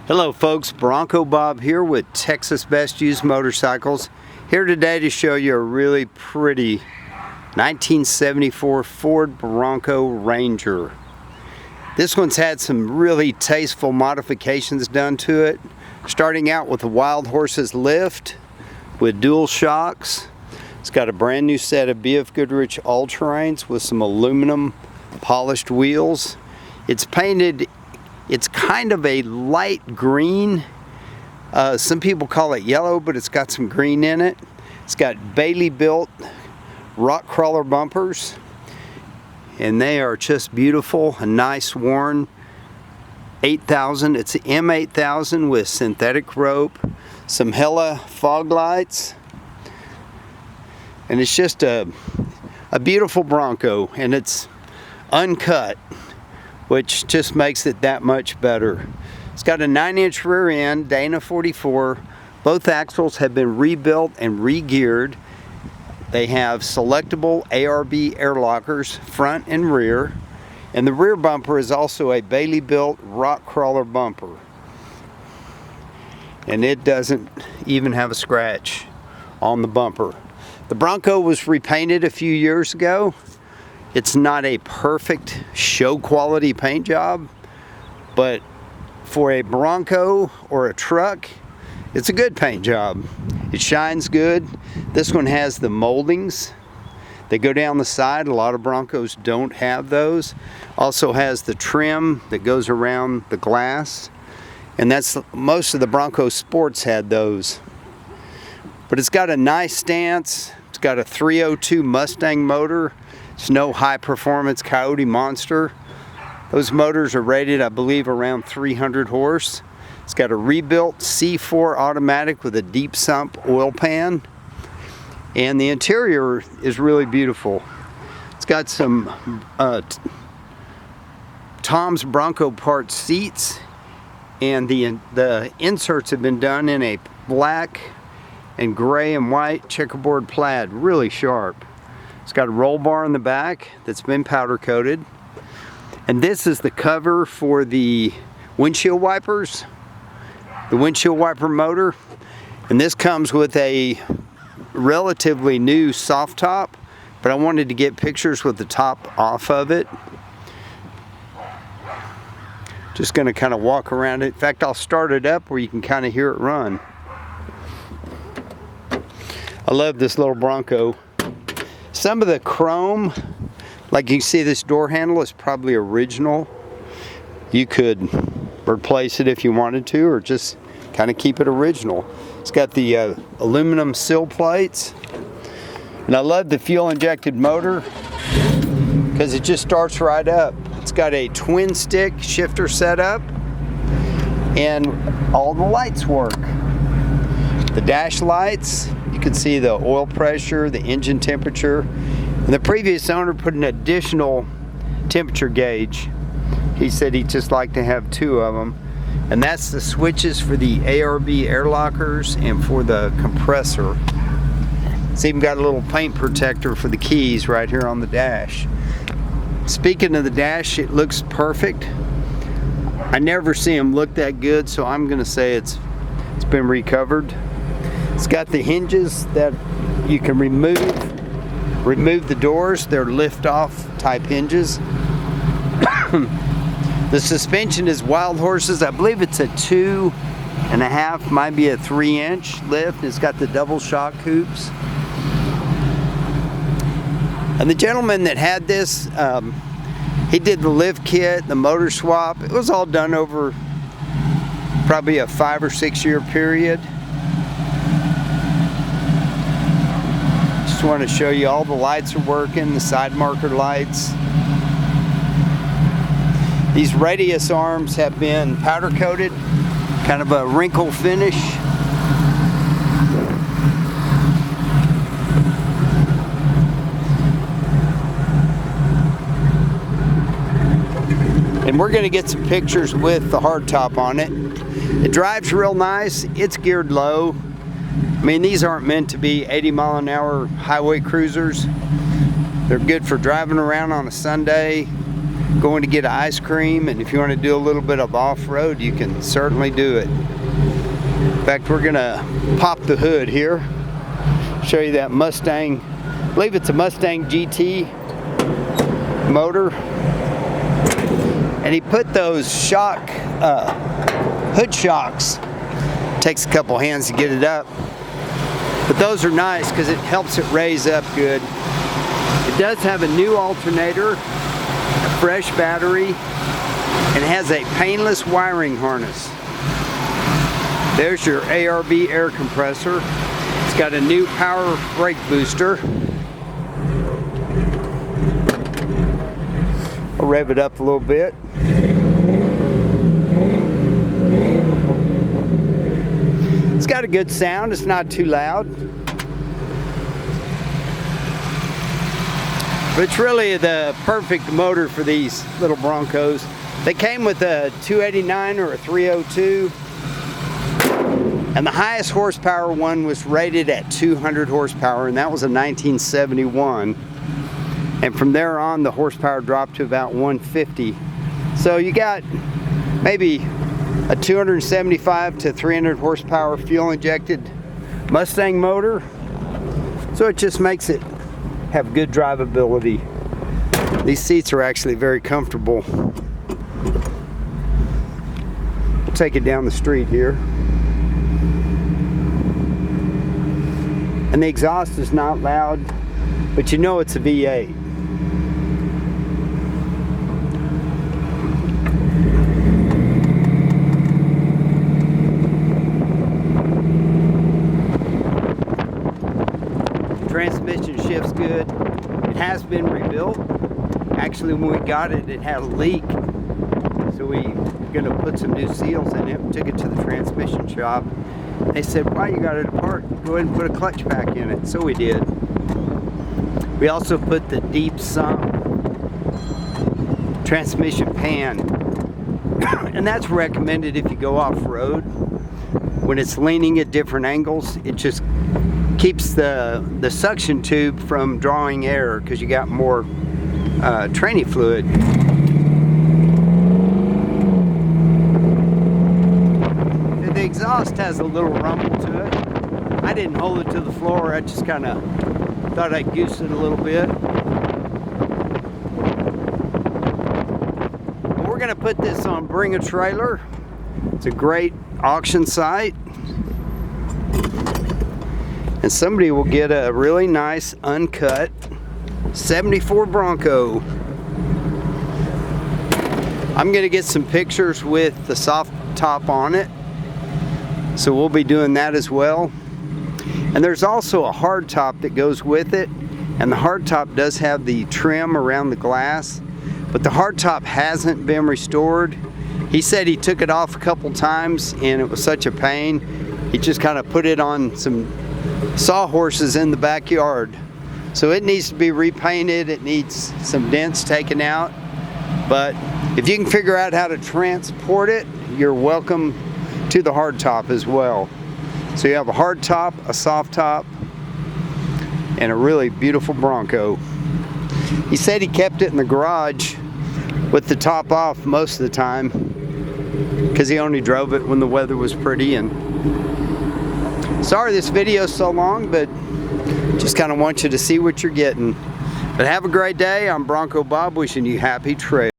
Hello folks, Bronco Bob here with Texas Best Used Motorcycles. Here today to show you a really pretty 1974 Ford Bronco Ranger. This one's had some really tasteful modifications done to it, starting out with the Wild Horses lift with dual shocks. It's got a brand new set of BF Goodrich all-terrains with some aluminum polished wheels. It's painted, it's kind of a light green. Some people call it yellow, but it's got some green in it. It's got Bailey built rock crawler bumpers, and they are just beautiful. A nice worn 8000. It's an M8000 with synthetic rope, some Hella fog lights, and it's just a beautiful Bronco, and it's uncut, which just makes it that much better. It's got a 9-inch rear end, Dana 44. Both axles have been rebuilt and re-geared. They have selectable ARB air lockers, front and rear. And the rear bumper is also a Bailey built rock crawler bumper. And it doesn't even have a scratch on the bumper. The Bronco was repainted a few years ago. It's not a perfect show quality paint job, but for a Bronco or a truck, it's a good paint job. It shines good. This one has the moldings. They go down the side. A lot of Broncos don't have those. Also has the trim that goes around the glass. And that's most of the Bronco Sports had those. But it's got a nice stance. It's got a 302 Mustang motor. It's no high performance Coyote Monster. Those motors are rated, I believe, around 300 horse. It's got a rebuilt C4 automatic with a deep sump oil pan. And the interior is really beautiful. It's got some Tom's Bronco Parts seats, and the inserts have been done in a black and gray and white checkerboard plaid, really sharp. It's got a roll bar in the back that's been powder coated. And this is the cover for the windshield wipers, the windshield wiper motor. And this comes with a relatively new soft top, but I wanted to get pictures with the top off of it. Just gonna kind of walk around it. In fact, I'll start it up where you can kind of hear it run. I love this little Bronco. Some of the chrome, like you see this door handle, is probably original. You could replace it if you wanted to, or just kind of keep it original. It's got the aluminum sill plates. And I love the fuel injected motor because it just starts right up. It's got a twin stick shifter setup, and all the lights work. The dash lights, you can see the oil pressure, the engine temperature. And the previous owner put an additional temperature gauge. He said he'd just like to have 2 of them. And that's the switches for the ARB air lockers and for the compressor. It's even got a little paint protector for the keys right here on the dash. Speaking of the dash, it looks perfect. I never see them look that good, so I'm gonna say it's been recovered. It's got the hinges that you can remove the doors. They're lift-off type hinges. The suspension is Wild Horses. I believe it's a 2.5, might be a 3-inch lift. It's got the double shock hoops. And the gentleman that had this, he did the lift kit, the motor swap. It was all done over probably a 5 or 6 year period. Just want to show you all the lights are working, the side marker lights. These radius arms have been powder coated, kind of a wrinkle finish. And we're going to get some pictures with the hardtop on it. It drives real nice. It's geared low. I mean, these aren't meant to be 80-mile-an-hour highway cruisers. They're good for driving around on a Sunday. going to get ice cream, and if you want to do a little bit of off-road, you can certainly do it. In fact, we're gonna pop the hood here, show you that Mustang. I believe it's a Mustang GT motor, and he put those hood shocks. Takes a couple hands to get it up, but those are nice because it helps it raise up good. It does have a new alternator, a fresh battery, and has a painless wiring harness. There's your ARB air compressor. It's got a new power brake booster. I'll rev it up a little bit. It's got a good sound. It's not too loud. But it's really the perfect motor for these little Broncos. They came with a 289 or a 302. And the highest horsepower one was rated at 200 horsepower, and that was a 1971. And from there on, the horsepower dropped to about 150. So you got maybe a 275 to 300 horsepower fuel injected Mustang motor. So it just makes it have good drivability. These seats are actually very comfortable. We'll take it down the street here. And the exhaust is not loud, but you know it's a V8. Transmission shifts good. It has been rebuilt. Actually, when we got it, it had a leak. So we're gonna put some new seals in it. We took it to the transmission shop. They said, "Why you got it apart? Go ahead and put a clutch pack in it." So we did. We also put the deep sump transmission pan. And that's recommended if you go off-road. When it's leaning at different angles, it just keeps the suction tube from drawing air because you got more training fluid. The exhaust has a little rumble to it. I didn't hold it to the floor. I just kind of thought I'd goose it a little bit. But we're going to put this on Bring a Trailer. It's a great auction site. And somebody will get a really nice uncut 74 Bronco. I'm going to get some pictures with the soft top on it. So we'll be doing that as well. And there's also a hard top that goes with it. And the hard top does have the trim around the glass. But the hard top hasn't been restored. He said he took it off a couple times and it was such a pain. He just kind of put it on some sawhorses in the backyard. So it needs to be repainted. It needs some dents taken out. But if you can figure out how to transport it, you're welcome to the hard top as well. So you have a hard top, a soft top, and a really beautiful Bronco. He said he kept it in the garage with the top off most of the time because he only drove it when the weather was pretty. And sorry this video is so long, but just kind of want you to see what you're getting. But have a great day. I'm Bronco Bob, wishing you happy trails.